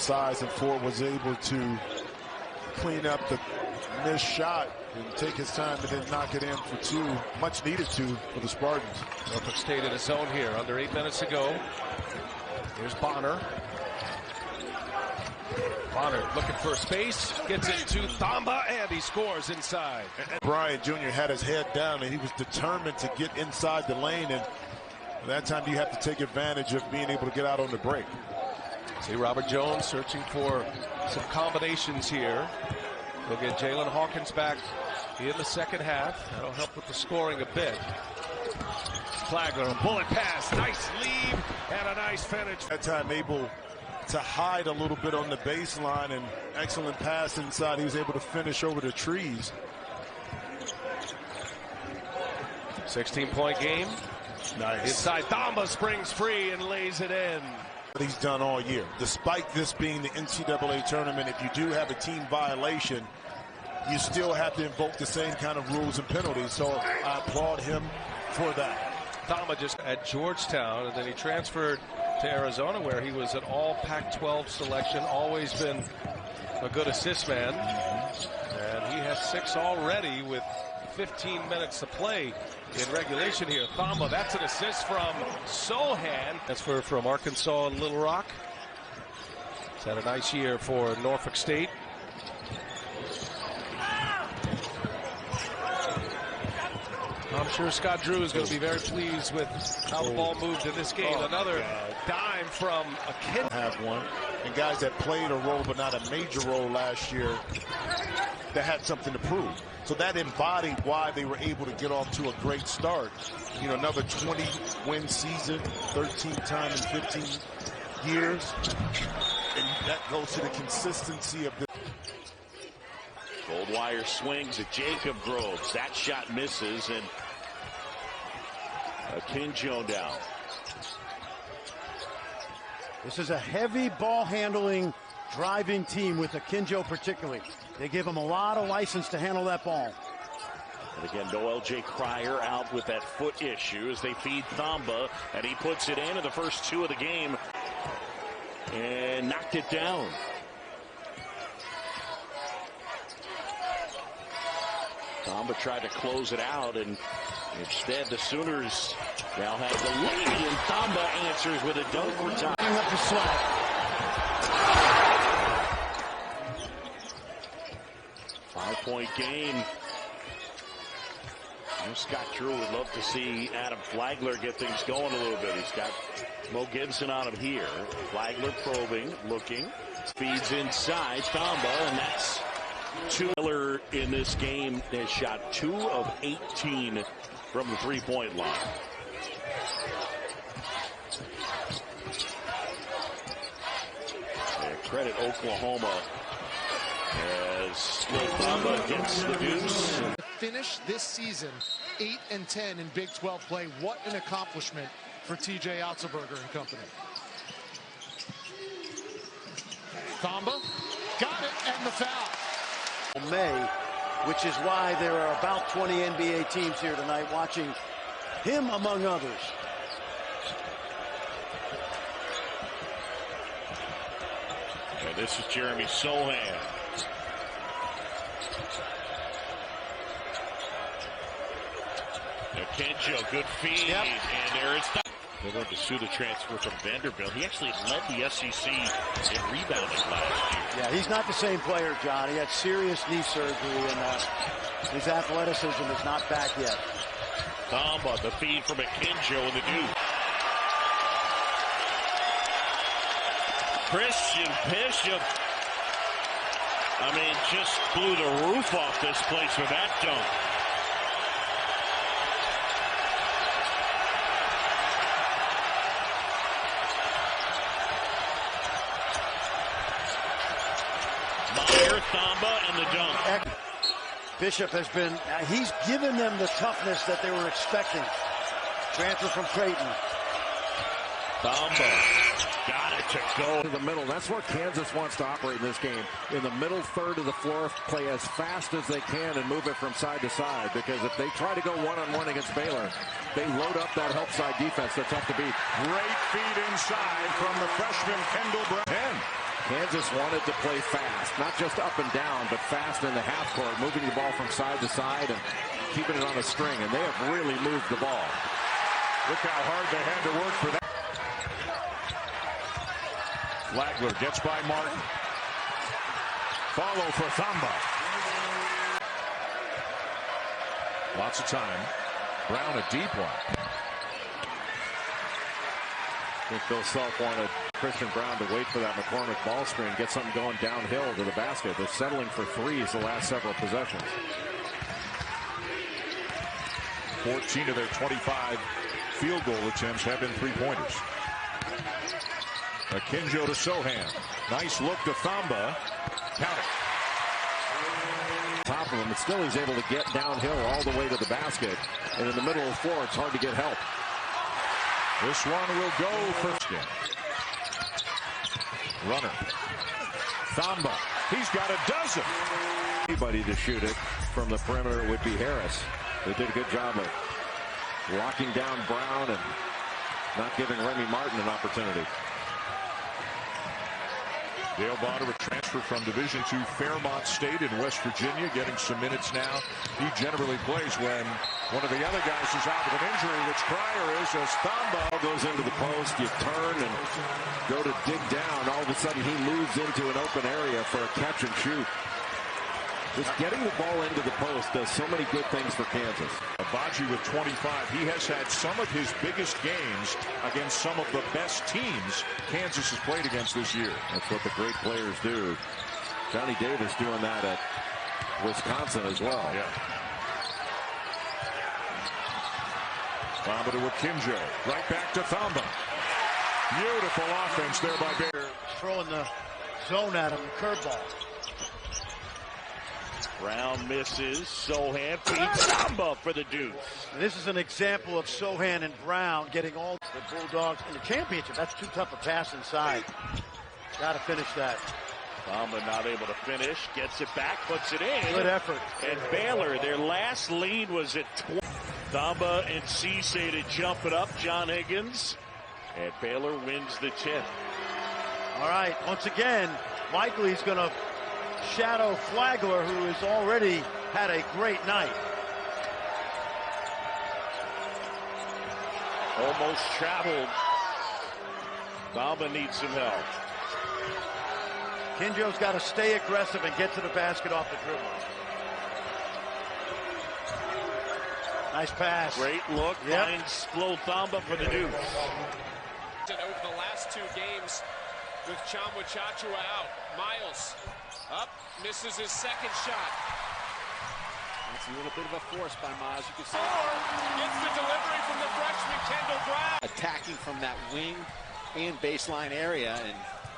size, and Ford was able to clean up the missed shot and take his time and then knock it in for two. Much needed to for the Spartans. Norfolk State in a zone here, under 8 minutes to go. Here's Bonner. Bonner looking for space, gets it to Thamba, and he scores inside. Bryant Jr. had his head down, and he was determined to get inside the lane, and that time you have to take advantage of being able to get out on the break. See Robert Jones searching for some combinations here. He'll get Jalen Hawkins back in the second half. That'll help with the scoring a bit. Flagler, a bullet pass, nice lead, and a nice finish. That time able to hide a little bit on the baseline, and excellent pass inside. He was able to finish over the trees. 16-point game. Nice. Inside, Thamba springs free and lays it in. What he's done all year. Despite this being the NCAA tournament, if you do have a team violation, you still have to invoke the same kind of rules and penalties. So I applaud him for that. Thamba just at Georgetown, and then he transferred to Arizona, where he was an all Pac-12 selection, always been a good assist man. And he has 6 already with 15 minutes to play in regulation here. Thamba, that's an assist from Sohan. That's from Arkansas and Little Rock. He's had a nice year for Norfolk State. I'm sure Scott Drew is going to be very pleased with how the ball moved in this game. Another dime from a kid. Have one. And guys that played a role but not a major role last year that had something to prove. So that embodied why they were able to get off to a great start. You know, another 20-win season, 13th time in 15 years. And that goes to the consistency of the... Goldwire swings at Jacob Groves. That shot misses, and Akinjo down. This is a heavy ball handling, driving team with Akinjo particularly. They give him a lot of license to handle that ball. And again, Noel J. Cryer out with that foot issue as they feed Thamba, and he puts it in the first 2 of the game and knocked it down. Thamba tried to close it out, and instead the Sooners now have the lead, and Thamba answers with a dunk for time. Up the slack. 5-point game. Scott Drew would love to see Adam Flagler get things going a little bit. He's got Mo Gibson on him here. Flagler probing, looking, feeds inside Thamba, and that's 2. Baylor in this game has shot 2 of 18 from the 3-point line. And credit Oklahoma as Thamba gets the deuce. Finish this season 8-10 in Big 12 play. What an accomplishment for TJ Otzelberger and company. Thamba got it, and the foul. May, which is why there are about 20 NBA teams here tonight watching him among others. And this is Jeremy Sohan. Akinjo, good feed, and there is they're going to sue the transfer from Vanderbilt. He actually led the SEC in rebounding last year. Yeah, he's not the same player, John. He had serious knee surgery, and his athleticism is not back yet. Thamba, the feed from Akinjo in the deuce. Christian Bishop, I mean, just blew the roof off this place with that dunk. Thamba and the dunk. Bishop has been, he's given them the toughness that they were expecting. Transfer from Creighton. Thamba got it to go. To the middle. That's where Kansas wants to operate in this game. In the middle third of the floor, play as fast as they can and move it from side to side. Because if they try to go one-on-one against Baylor, they load up that help side defense. They're tough to beat. Great feed inside from the freshman Kendall Brown. 10. Kansas wanted to play fast, not just up and down, but fast in the half court, moving the ball from side to side and keeping it on a string, and they have really moved the ball. Look how hard they had to work for that. Flagler gets by Martin. Follow for Thamba. Lots of time. Brown a deep one. I think Bill Self wanted Christian Brown to wait for that McCormick ball screen, get something going downhill to the basket. They're settling for threes the last several possessions. 14 of their 25 field goal attempts have been three-pointers. Akinjo to Sohan. Nice look to Thamba. Count it. Top of him, but still he's able to get downhill all the way to the basket. And in the middle of the floor, it's hard to get help. This one will go for Skin. Runner. Thamba. He's got a dozen. Anybody to shoot it from the perimeter would be Harris. They did a good job of locking down Brown and not giving Remy Martin an opportunity. Dale Bonner, a transfer from Division II Fairmont State in West Virginia, getting some minutes now. He generally plays when one of the other guys is out with an injury, which Cryer is, as Thamba goes into the post. You turn and go to dig down. All of a sudden, he moves into an open area for a catch and shoot. Just getting the ball into the post does so many good things for Kansas. Abaji with 25. He has had some of his biggest games against some of the best teams Kansas has played against this year. That's what the great players do. Johnny Davis doing that at Wisconsin as well. Yeah. Thamba to Akinjo. Right back to Thamba. Beautiful offense there by Baylor. Throwing the zone at him, curveball. Brown misses. Sohan feeds Thamba for the deuce. This is an example of Sohan and Brown getting all the Bulldogs in the championship. That's too tough a pass inside. Got to finish that. Thamba not able to finish. Gets it back, puts it in. Good effort. And Baylor, their last lead was at 20. Thamba and Cisse to jump it up. John Higgins. And Baylor wins the tip. All right, once again, Likely's going to shadow Flagler, who has already had a great night. Almost traveled. Thamba needs some help. Kinjo's got to stay aggressive and get to the basket off the dribble. Nice pass. Great look. Yep. Finds Flo Thamba for the deuce. Over the last two games with Chamba Chachua out. Miles up, misses his second shot. That's a little bit of a force by Miles. You can see Gets the delivery from the freshman Kendall Brown. attacking from that wing and baseline area, and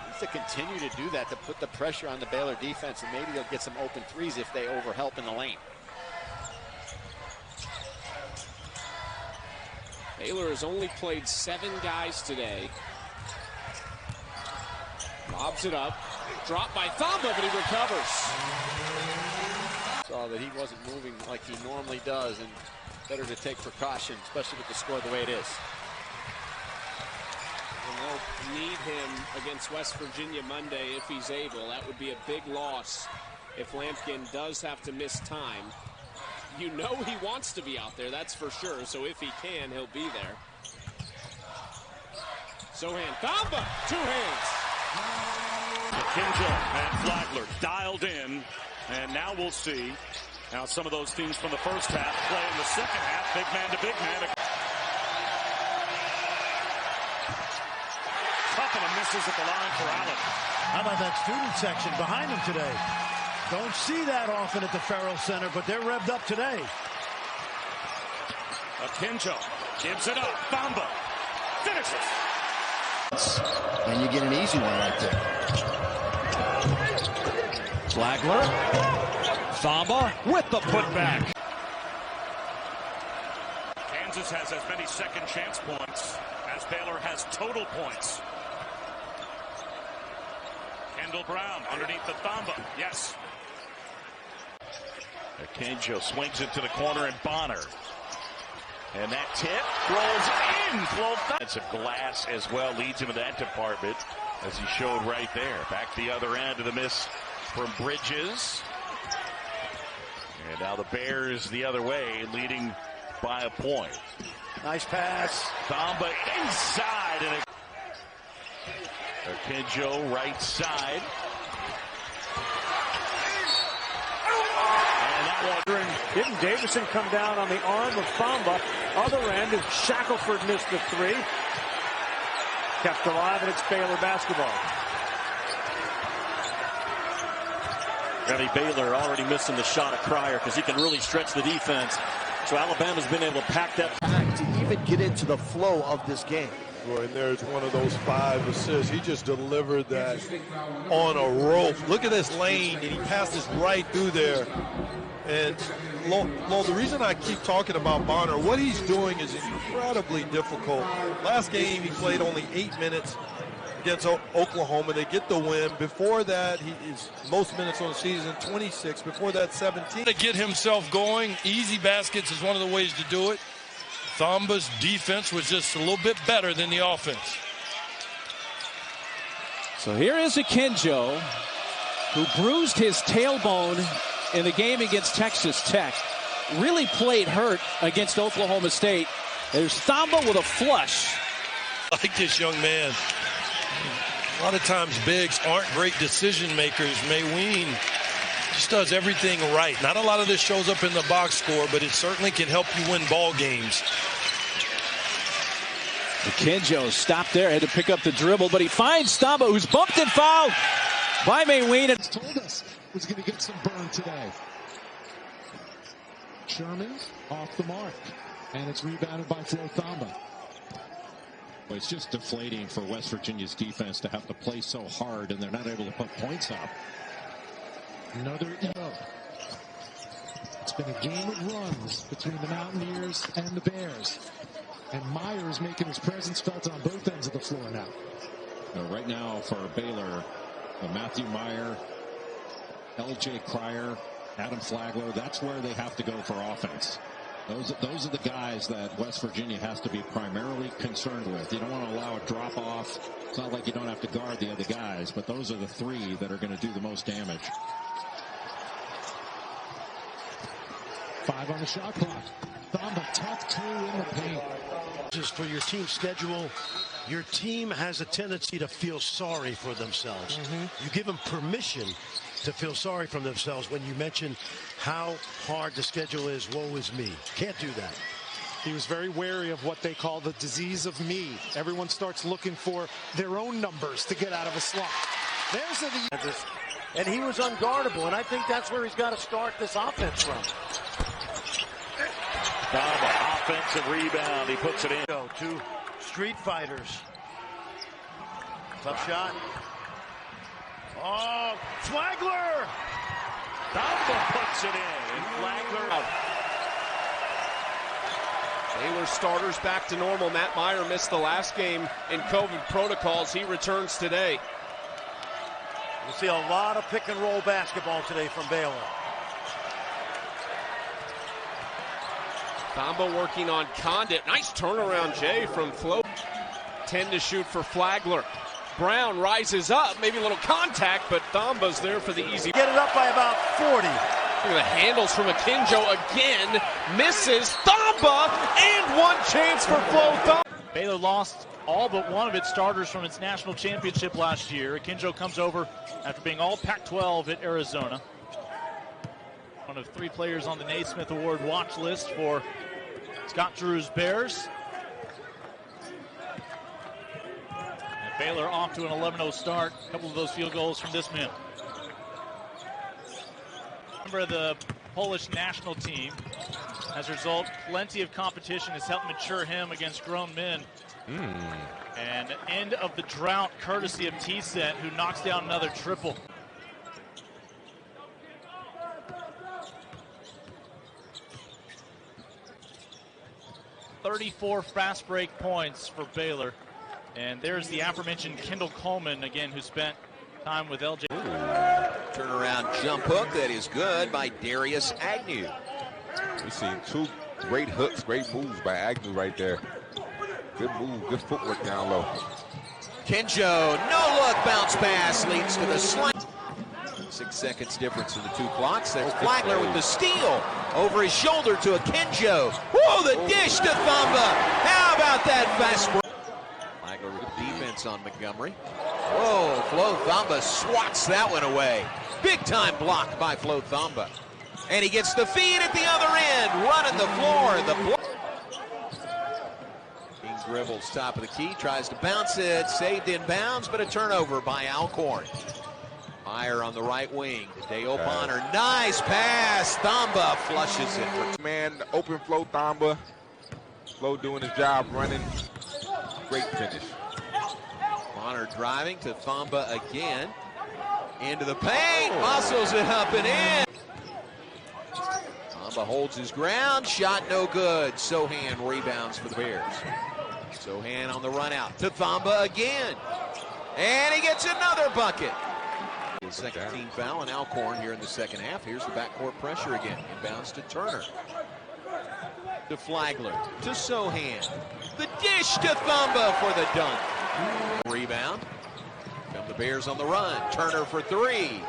needs to continue to do that to put the pressure on the Baylor defense, and maybe they'll get some open threes if they overhelp in the lane. Baylor has only played 7 guys today. Lobs it up. Dropped by Thamba, but he recovers. Saw that he wasn't moving like he normally does, and better to take precaution, especially with the score the way it is. And they'll need him against West Virginia Monday if he's able. That would be a big loss if Lampkin does have to miss time. You know he wants to be out there, that's for sure. So if he can, he'll be there. Sohan, Thamba, 2 hands. Akinjo and Flagler dialed in, and now we'll see how some of those teams from the first half play in the second half. Big man to big man. Couple of misses at the line for Allen. How about that student section behind him today? Don't see that often at the Farrell Center, but they're revved up today. Akinjo gives it up. Thamba finishes. And you get an easy one right there. Flagler. Thamba with the putback. Kansas has as many second chance points as Baylor has total points. Kendall Brown underneath the Thamba. Yes. Akinjo swings it to the corner, and Bonner. And that tip rolls in. It's a glass as well, leads him in that department. as he showed right there. Back the other end of the miss from Bridges. And now the Bears the other way, leading by a point. Nice pass. Thamba inside. And Akinjo right side. And that one. Didn't Davison come down on the arm of Thamba? Other end, Shackelford missed the three. Kept alive, and it's Baylor basketball. Gary Baylor already missing the shot of Cryer because he can really stretch the defense. So Alabama's been able to pack that back to even get into the flow of this game. And there's one of those 5 assists. He just delivered that on a rope. Look at this lane, and he passes right through there. And Lo, the reason I keep talking about Bonner, what he's doing is incredibly difficult. Last game, he played only 8 minutes against Oklahoma. They get the win. Before that, he is most minutes on the season, 26. Before that, 17. To get himself going, easy baskets is one of the ways to do it. Thamba's defense was just a little bit better than the offense. So here is Akinjo, who bruised his tailbone in the game against Texas Tech. Really played hurt against Oklahoma State. There's Thamba with a flush. I like this young man. A lot of times bigs aren't great decision makers. Mayween just does everything right. Not a lot of this shows up in the box score, but it certainly can help you win ball games. Akinjo stopped there, had to pick up the dribble, but he finds Thamba, who's bumped and fouled by Mayween. It's told us was going to get some burn today. Sherman off the mark, and it's rebounded by Flo Thamba. Well, it's just deflating for West Virginia's defense to have to play so hard, and they're not able to put points up. Another EO. It's been a game of runs between the Mountaineers and the Bears. And Myers making his presence felt on both ends of the floor now. Right now for Baylor, Matthew Meyer, L.J. Cryer, Adam Flagler, that's where they have to go for offense. Those are the guys that West Virginia has to be primarily concerned with. You don't want to allow a drop-off. It's not like you don't have to guard the other guys, but those are the 3 that are going to do the most damage. 5 on the shot clock. Thamba tough 2 in the paint. Just for your team schedule, your team has a tendency to feel sorry for themselves. You give them permission to feel sorry for themselves when you mention how hard the schedule is. Woe is me. Can't do that. He was very wary of what they call the disease of me. Everyone starts looking for their own numbers to get out of a slump. There's the and he was unguardable, and I think that's where he's got to start this offense from. Thamba, offensive rebound. He puts it in. 2 street fighters. Tough shot. Oh, Flagler! Thamba puts it in. And Flagler out. Baylor starters back to normal. Matt Meyer missed the last game in COVID protocols. He returns today. We'll see a lot of pick and roll basketball today from Baylor. Thamba working on Condit. Nice turnaround, Jay, from Flo. 10 to shoot for Flagler. Brown rises up, maybe a little contact, but Thamba's there for the easy. Get it up by about 40. Look at the handles from Akinjo again. Misses Thamba, and one chance for Flo Thamba. Baylor lost all but one of its starters from its national championship last year. Akinjo comes over after being all Pac-12 at Arizona. One of 3 players on the Naismith Award watch list for Scott Drew's Bears. And Baylor off to an 11-0 start. A couple of those field goals from this man. Member of the Polish national team. As a result, plenty of competition has helped mature him against grown men. And end of the drought courtesy of T-Set, who knocks down another triple. .34 fast break points for Baylor. And there's the aforementioned Kendall Coleman, again, who spent time with LJ. Turnaround jump hook that is good by Darius Agnew. We've seen 2 great hooks, great moves by Agnew right there. Good move, good footwork down low. Kenjo, no-look bounce pass leads to the slam. 6 seconds difference in the two clocks. There's Flagler with the steal over his shoulder to a Kenjo. Whoa, the dish to Thamba. How about that fast break? Flagler with defense on Montgomery. Whoa, Flo Thamba swats that one away. Big time block by Flo Thamba. And he gets the feed at the other end, running the floor. King dribbles top of the key, tries to bounce it, saved in bounds, but a turnover by Alcorn. Meyer on the right wing. Deo Bonner, nice pass. Thamba flushes it. Man, open Flo Thamba. Flo doing his job, running. Great finish. Bonner driving to Thamba again. Into the paint, muscles it up and in. Thamba holds his ground, shot no good. Sohan rebounds for the Bears. Sohan on the run out to Thamba again. And he gets another bucket. His second team foul on Alcorn here in the second half. Here's the backcourt pressure again. Inbounds to Turner. To Flagler. To Sohan. The dish to Thamba for the dunk. Rebound. Come the Bears on the run. Turner for three.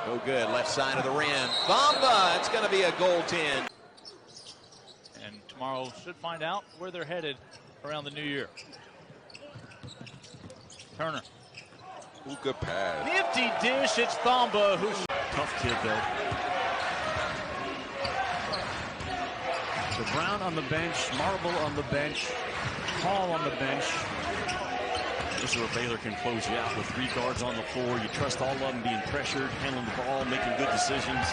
No good. Left side of the rim. Thamba. It's going to be a goaltend. And tomorrow should find out where they're headed around the new year. Turner. Ooh, good pass. Nifty dish. It's Thamba, who's tough kid though. So Brown on the bench, Marble on the bench, Hall on the bench. This is where Baylor can close you out with three guards on the floor. You trust all of them being pressured, handling the ball, making good decisions.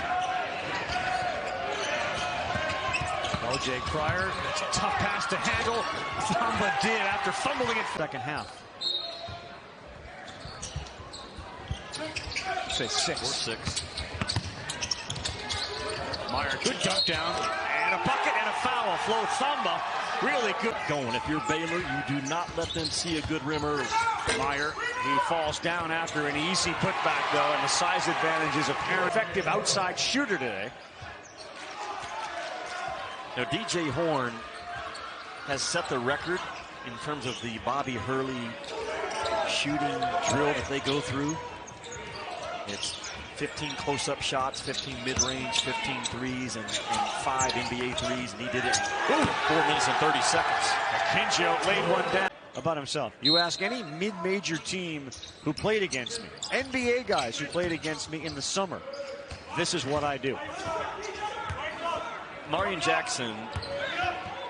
LJ Cryer, that's a tough pass to handle. Thamba did after fumbling it second half. Say 6. Or 6. Meyer, good dunk down, and a bucket and a foul. Flo Thamba, really good. Going. If you're Baylor, you do not let them see a good rim early. Meyer, he falls down after an easy putback, though, and the size advantage is apparent. Effective outside shooter today. Now, DJ Horn has set the record in terms of the Bobby Hurley shooting drill that they go through. It's 15 close-up shots, 15 mid-range, 15 threes, and 5 NBA threes, and he did it in 4 minutes and 30 seconds. Kenjo laid one down. About himself. You ask any mid-major team who played against me, NBA guys who played against me in the summer, this is what I do. Marion Jackson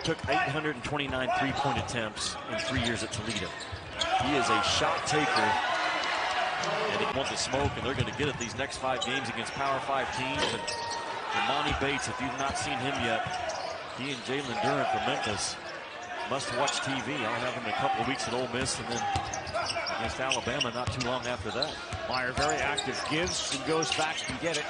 took 829 three-point attempts in 3 years at Toledo. He is a shot taker. And he wants to smoke, and they're going to get it these next 5 games against Power 5 teams. And Monty Bates, if you've not seen him yet, he and Jalen Durant from Memphis must watch TV. I'll have him in a couple of weeks at Ole Miss, and then against Alabama not too long after that. Meyer very active, gives and goes back to get it.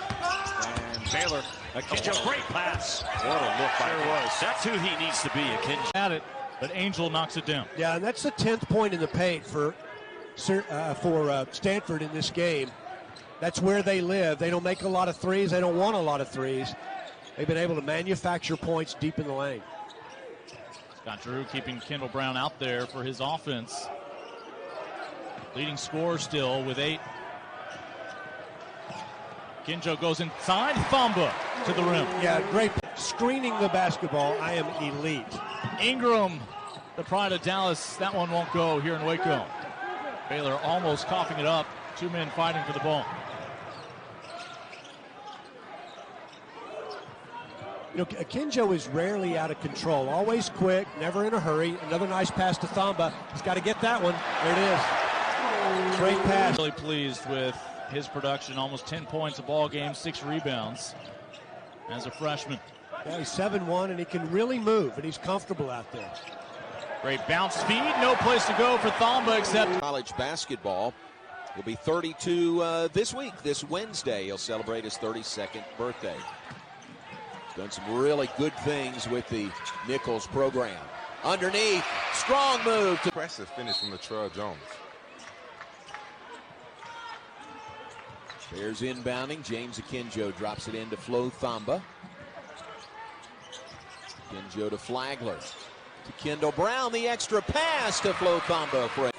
And Baylor, Kenjo, great pass. What a look by him. Was. That's who he needs to be, a Kenjo. At it, but Angel knocks it down. Yeah, and that's the 10th point in the paint for Stanford in this game. That's where they live. They don't make a lot of threes. They don't want a lot of threes. They've been able to manufacture points deep in the lane. Scott Drew keeping Kendall Brown out there for his offense. Leading scorer still with 8. Kenjo goes inside. Thamba to the rim. Yeah, great. Screening the basketball, I am elite. Ingram, the pride of Dallas. That one won't go here in Waco. Baylor almost coughing it up. 2 men fighting for the ball. You know, Kenjo is rarely out of control. Always quick, never in a hurry. Another nice pass to Thamba. He's got to get that one. There it is. Great pass. Really pleased with his production. Almost 10 points a ball game, 6 rebounds as a freshman. Yeah, he's 7'1", and he can really move, and he's comfortable out there. Great bounce speed. No place to go for Thamba except college basketball. Will be 32 this week, this Wednesday. He'll celebrate his 32nd birthday. Done some really good things with the Nichols program. Underneath, strong move. Impressive finish from Latrell Jones. Bears inbounding. James Akinjo drops it into Flo Thamba. Akinjo to Flagler. To Kendall Brown, the extra pass to Flo Thamba.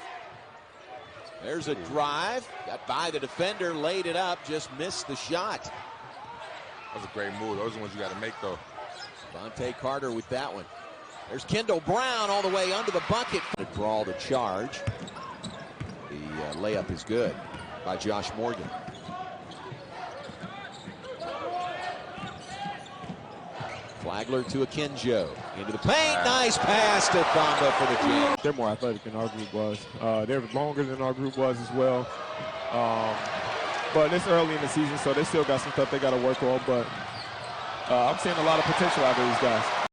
There's a drive. Got by the defender, laid it up, just missed the shot. That was a great move. Those are the ones you got to make, though. Vontae Carter with that one. There's Kendall Brown all the way under the bucket. To draw the charge. The layup is good by Josh Morgan. Flagler to Akinjo. Into the paint. Nice pass to Thamba for the kill. They're more athletic than our group was. They're longer than our group was as well. But it's early in the season, so they still got some stuff they got to work on. But I'm seeing a lot of potential out of these guys.